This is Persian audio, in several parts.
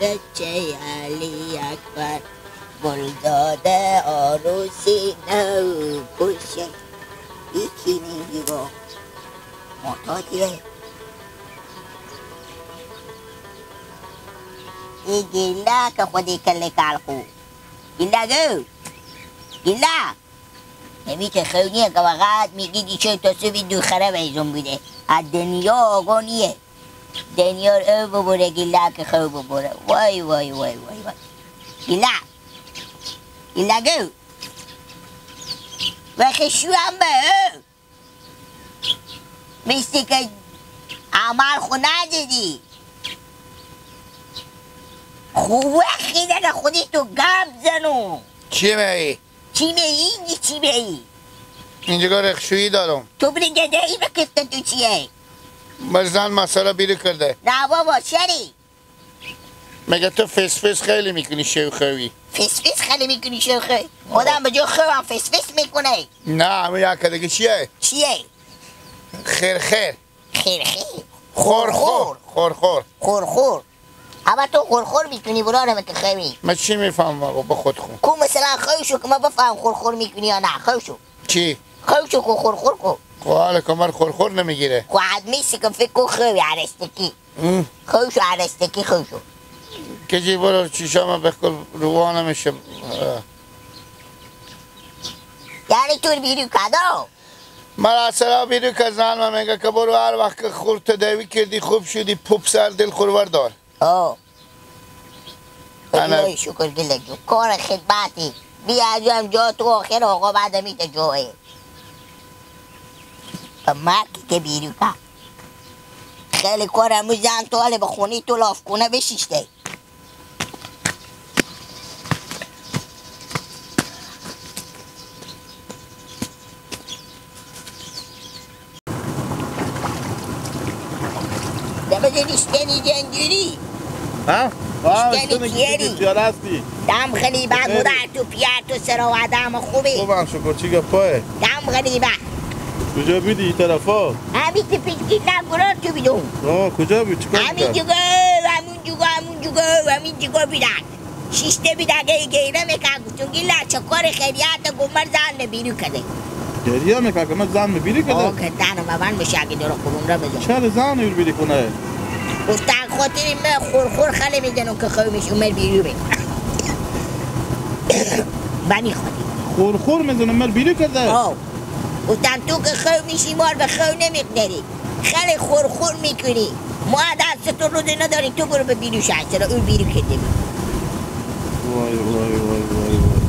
بچه علی اکبر گلداده عروسی نو پوشه یکی نگیگو محتاطیه ای گیلا که خودی کلی کالخو گیلا گو گیلا نمیشه خونیه که وقت میگی دیشه تا سوی دو خراب ایزون بوده از دنیا آگانیه دنیا او ببوره گیلا که خوب ببوره وای وای وای وای وای گیلا گیلا گو وقتی شو هم به او مثل که عمل خو ندیدی خوب وقتی که خودی تو گم زنو چی میگی؟ چی میگی؟ چی میگی؟ اینجا رخشویی دارم تو برگرده ای بکفته تو چیه؟ مرزن مسئله بیرو کرده نه بابا چری؟ مگه تو فس فس خیلی میکنی شوخوی فس فس خیلی میکنی شوخوی؟ خودم به جا خوام فس فس میکنه نه همه یک دیگه چیه؟ چیه؟ خیر خیر خیر خیر خور خور خور خور خور خور اما تو خور خور میکنی برارم که خوی من چی میفهم آقا با خود خون کو مثلا خوی شو که من بفهم خور خور میکنی یا نه خوی شو چی؟ خوی شو که خور خور کو خب حالا کمر خور خور نمیگیره کو عدمی سی که فکر کو خوی عرستکی خوی شو عرستکی خوی شو کجی برو چیشام بکل روانه میشه یعنی تو بیرو کدو من اصلا بیرو که زن من میگه که برو هر وقت که خورد تداوی کردی خوب شدی پوپ سر دل خورور دار آه انا خدای شکر گله جو کار خدمتی بیا جام جا تو آخر آقا بعد میته جوه مرکی که بیرو که خیلی کارمو زن تو حاله به خونی تو لاف کنه بشیشته دمجه نشتنی جنجوری ها؟ اشتنی کیری دم خیلی بد مدر تو پیار تو سر و آدم خوبی خوبم شکر چی گفته؟ دم خیلی بد کجا بیدی این طرفا؟ همین که پیشگی نگرار تو بیدون کجا بید؟ چیکار همین جگه همین جگه بیدن شیشته بیدگه گیره میکن چون گیله چه کار خیلیت گمر زن بیرو کده گریه میکن که من زن بیری کده؟ آه که دنو من بشه اگه درو خوبون را بزن چرا زن رو بیری کنه؟ گفتن خاطری من خور خیلی میدنم که خوی میشه اومر بیرو بید بنی خاطی خور میزنم من بیری کده؟ آه گفتن تو که خوی میشی مار به خوی نمیقدری خیلی خور میکنی ما دست تو رو نداری تو برو به بیرو شد چرا اون بیرو کده وای وای وای وای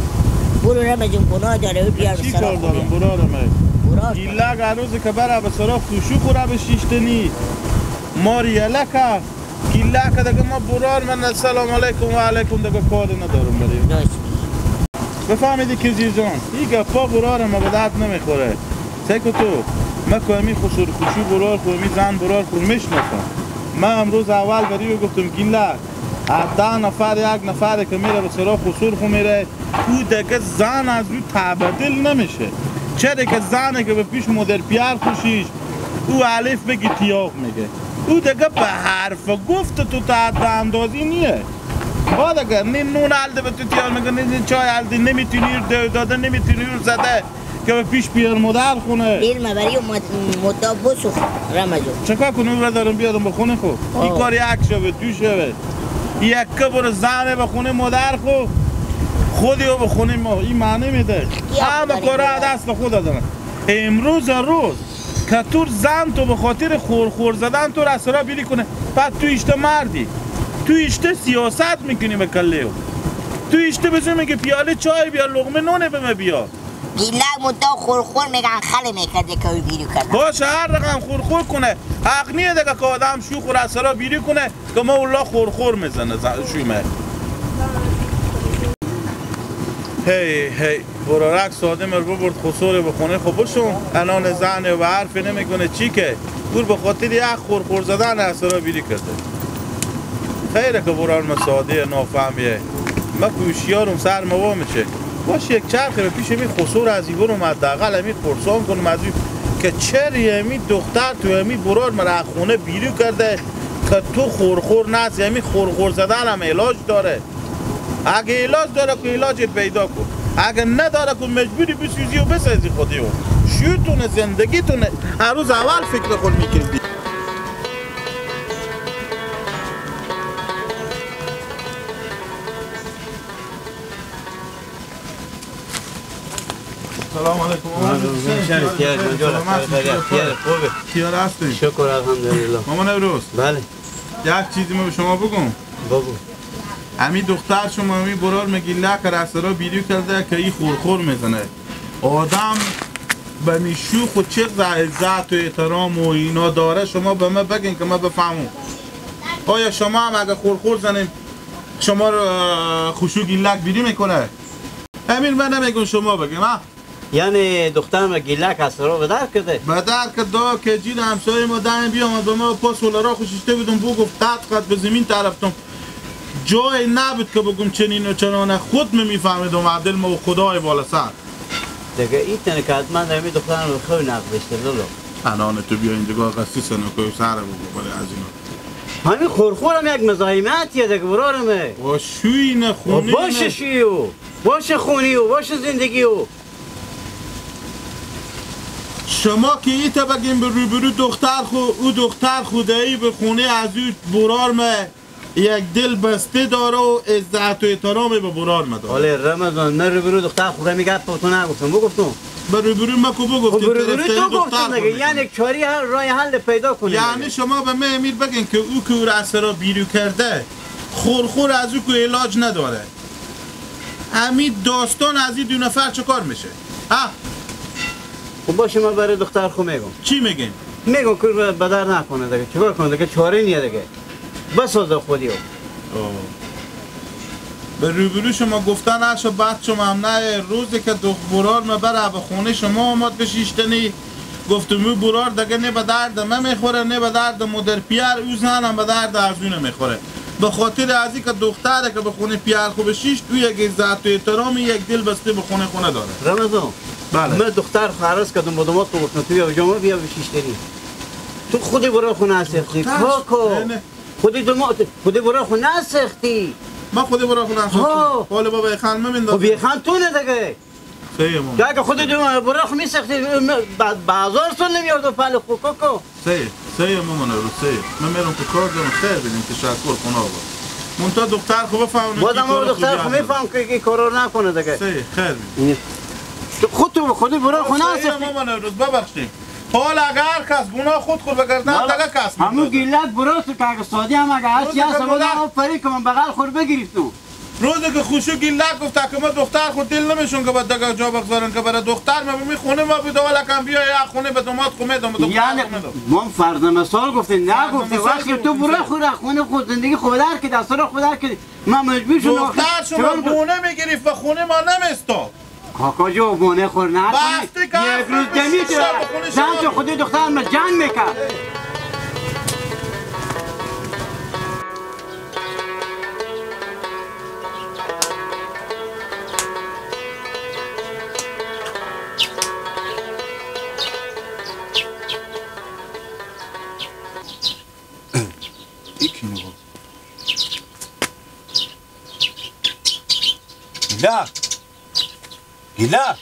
برو رمزون گناه داره اون بیار به چی سرا کار دارم برا رمه؟ گیلک هنوزه که بره به سرا خوشو خوره به شیشتنی ماریاله که گیلک دیگه ما برار من السلام علیکم و علیکم دیگه کار ندارم بریم بفهمیدی که جان این گفا برار ما به درد نمیخوره سکو تو من کمی خوشو برار کمی زن برار خور میشناسم من امروز اول بری و گفتم گیلک 10 نفر یک نفر که میره به سراغ خسور خو میره او دیگه زن از روی تبدیل نمیشه چه که زنه که به پیش مدر پیار خوشیش او الف بگی تیاق میگه او دیگه به حرف گفت تو تحت به اندازی نیه با دیگه نه نون علده به تو تیار میگه نه چای علده نمیتونی داده نمیتونی رو زده که به پیش پیار مدر خونه دیر مبری و مدda بسو رمزو چکا کنون رو دارم بیادم بخونه خو این کار یک شبه دو شبه یکه برو زنه بخونه مادر خودی رو بخونه ما این معنی میده همه کاره دست خود دارن امروز روز که تو زن تو به خاطر خور زدن تو رسرا بیری کنه بعد تو اشته مردی تو اشته سیاست میکنی به کله تو اشته بزن میگه پیاله چای بیار لغمه نونه به من بیار گیلک مدda خور میگن خاله میکرده که بیرو کنه باشه هر رقم خور کنه حق نیه دیگه که آدم شوخ و رسرا بیری کنه که ما اولا خور میزنه شویمه هی برارک ساده مر ببرد خسور بخونه خب بشون الان زن و حرفی نمیکنه چی که گور به خاطر یک خورخور زدن اثرا بیری کرده. خیره که بران ما ساده نافهمیه ما پوشیارم سر موا میشه باش یک چرخه به پیش می خسور از این برم حداقل همی خورسان کنم از این که چری همی دختر تو همی برار مرا خونه بیرو کرده که تو خورخور نسی همی خورخور زدن هم علاج داره. اگه علاج داره که علاجت پیدا کن، اگه نداره که مجبوری بسوزی و بسازی خودی و شیوتونه زندگیتونه. هر روز اول فکر خود میکردی. سلام علیکم. کیار هستی؟ شکر الحمدلله. مامان نوروز. بله. یک چیزی ما به شما بگم. بگو. امی دختر شما امی برار مگیله که رسترا بیریو کرده که این خورخور میزنه. آدم به میشو خود چقدر عزت و احترام و اینا داره شما به من بگین که من بفهمم. آیا شما هم اگه خورخور زنیم شما رو خوشو گیلک بیری میکنه؟ امیر من نمیگم شما بگیم ها؟ یعنی دخترم گیلک از رو به در کرده؟ به در کرده که جیر همسایه ما دائم بیامد به ما پاس ولرا خوششته بودم بگفت قد به زمین طرفتم جای نبود که بگم چنین و چنانه خود میفهمیدم عدل ما و خدای بالا سر دیگه این تنه که حتما در این دخترم رو خوی نقد بشته لولو الان تو بیا اینجا قصی سنو که سر بگو بله از اینا همین خورخورم یک مزاحمتیه دیگه برارمه و شوینه خونی باشه شویو باشه خونیو باشه زندگیو شما که ایتا بگیم به روبرو دختر او دختر خودایی به خونه از او برارمه یک دل بسته داره و عزت و احترامی به برارمه داره حالا رمضان من روبرو دختر خوره میگه تو نگفتم بگفتم به روبرو ما که بگفتیم به روبرو تو گفتم دیگه یعنی چاری راه حل پیدا کنه یعنی شما به من امیر بگین که او که او را از را بیرو کرده خورخور از او که علاج نداره همین داستان از این دو نفر چه کار میشه؟ ها؟ خب باشه ما برای دختر خو میگم چی میگیم؟ میگم که بدر نکنه دیگه چیکار کنه دیگه چاره نیه دیگه بسازه خودیو به روبرو شما گفتن هرشو بعد شما هم نه روزی که برار ما بره به خونه شما آمد بشیشتنی گفتمو برار دیگه نه به درد من میخوره نه به درد مدر پیر او زن هم به درد از اون میخوره به خاطر از این که دختره که به خونه پیر خوب شیشت او یک عزت و احترامی یک دل بسته به خونه داره رمضان بله من دختر خرس کردم با دماغ تو گفتم تو بیا جامعه بیا بشیشتنی تو خودی برای خونه اسختی کاکو خودی برای خونه اسختی ما خودی برای خونه اسختی حالا بابا خانم میندازم خب خان تو نه دیگه صحیح مامان اگه خودی برای خونه اسختی بازار سن نمیاد پل خو کاکو صحیح مامان رو صحیح من میرم که کار دارم خیر بدیم تشکر کنه آقا منتها دختر خوب بفهمونه بازم ما دختر خوب میفهم که کارو نکنه دیگه صحیح خیر بدیم خودی برای خونه اسختی مامان رو ببخشید حال اگر کس گناه خود بگردن دیگه کس همون گیلت براست که اگه سادی هم اگه هست یا سبادا آفری که من بغل خور بگیرفتم روزی که خوشو گیلت گفته که ما دختر خود دل نمیشون که باید دیگه جا بگذارن که برای دختر ما بمی خونه ما بیده ولی کم بیا یک خونه به دماد خونه دم یعنی ما فرض مثال گفتیم نه گفتیم وقتی تو برای خود خونه خود زندگی خود در که دست را خود در که ما مجبور شدم دختر شما بونه میگریف و خونه ما نمیستا کاکا جو بونه خور نه یک روز دمی تو زن تو خودی دختر ما جنگ میکرد گیلا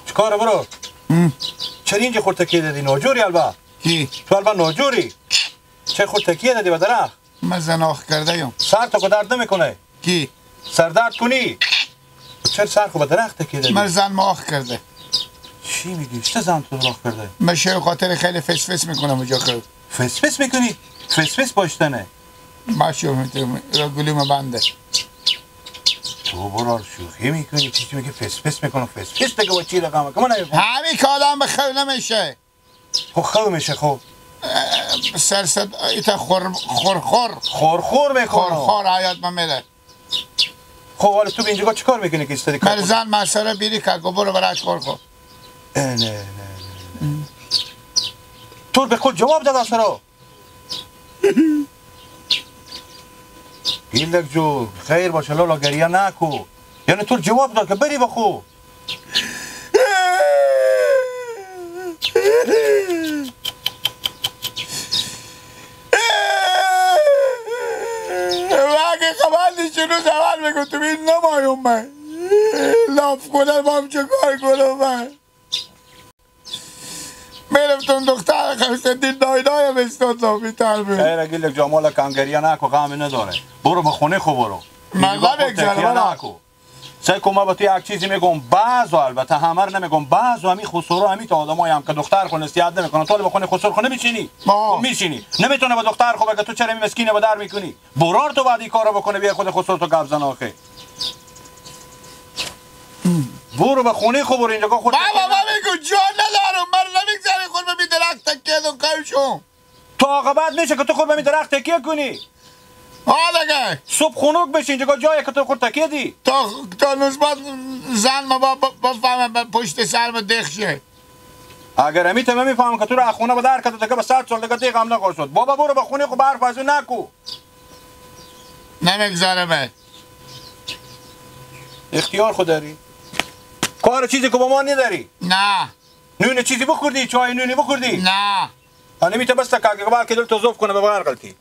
چکاره برو چرا اینجا خورد تکیه دادی ناجوری البا کی؟ تو البا ناجوری چه خورد تکیه دادی به درخت من زناخ کرده یم سر تو که درد نمیکنه کی؟ سر درد کنی چرا سر خو به درخت تکیه دادی من زن ماخ کرده چی میگی؟ چه زن تو راخ کرده؟ من شیر خاطر خیلی فس میکنم اونجا کرد فس میکنی؟ فس باشتنه ما شو میتونم را گلوم بنده تو برار شوخی میکنی چی میگی فس میکنم فس دیگه و چی رقمه که من نمیفهم همین که آدم به خو نمیشه خو میشه خو سرسد ایتا خورخور میکنه خورخور حیات من میره خب حالا تو به اینجا چی کار میکنی که استادی من زن مسئله بیری که گو برو براش خور خور نه تو به خود جواب داد سرا گیلک جو خیر باشه لالا گریه نکو یعنی تو جواب داد که بری بخو اگه خبر نیست چنو زمان بگو تو بین نمایم من لاف کنم بام چه کار کنم من میرفتم دختر خمسدین دایدایم استاد بیتر بیم خیر گیلک جو مالا کنگریه نکو غمی نداره برو به خونه خو برو من نمیگذارم سعی کن ما با تو یک چیزی میگم بعضو البته همه رو نمیگم بعضو همی خسرو همی تا آدمایی هم که دختر خو نصیحت نمیکنن تو بخونه خسرو خو نمیشینی میشینی نمیتونه با دختر خو بگه تو چرا مسکینه با در میکنی برار تو بعد این کارو بکنه بیا خود خسرو تو گپ زن آخه برو به خونه خو برو اینجا خود بابا میگو جان ندارم من نمیگذاری خود به درخت تکیه دون قیشم تو عاقبت میشه که تو خود به درخت تکیه کنی حالا صبح خنک بشین اینجا جایی که تو خود تکیه دی تا نسبت زن ما بفهمم پشت سرم دخ شه اگر همی تمه میفهمم که تو رو خونه به در کده تکه به 100 سال دیگه دیگه هم نخور شد بابا برو به خونه خو برف ازو نکو نمیگذارم اختیار خود داری کار چیزی که با ما نداری نه نون چیزی بخوردی چای نونی بخوردی نه نمیته بس که بال که دل تو زوف کنه به بغیر غلطی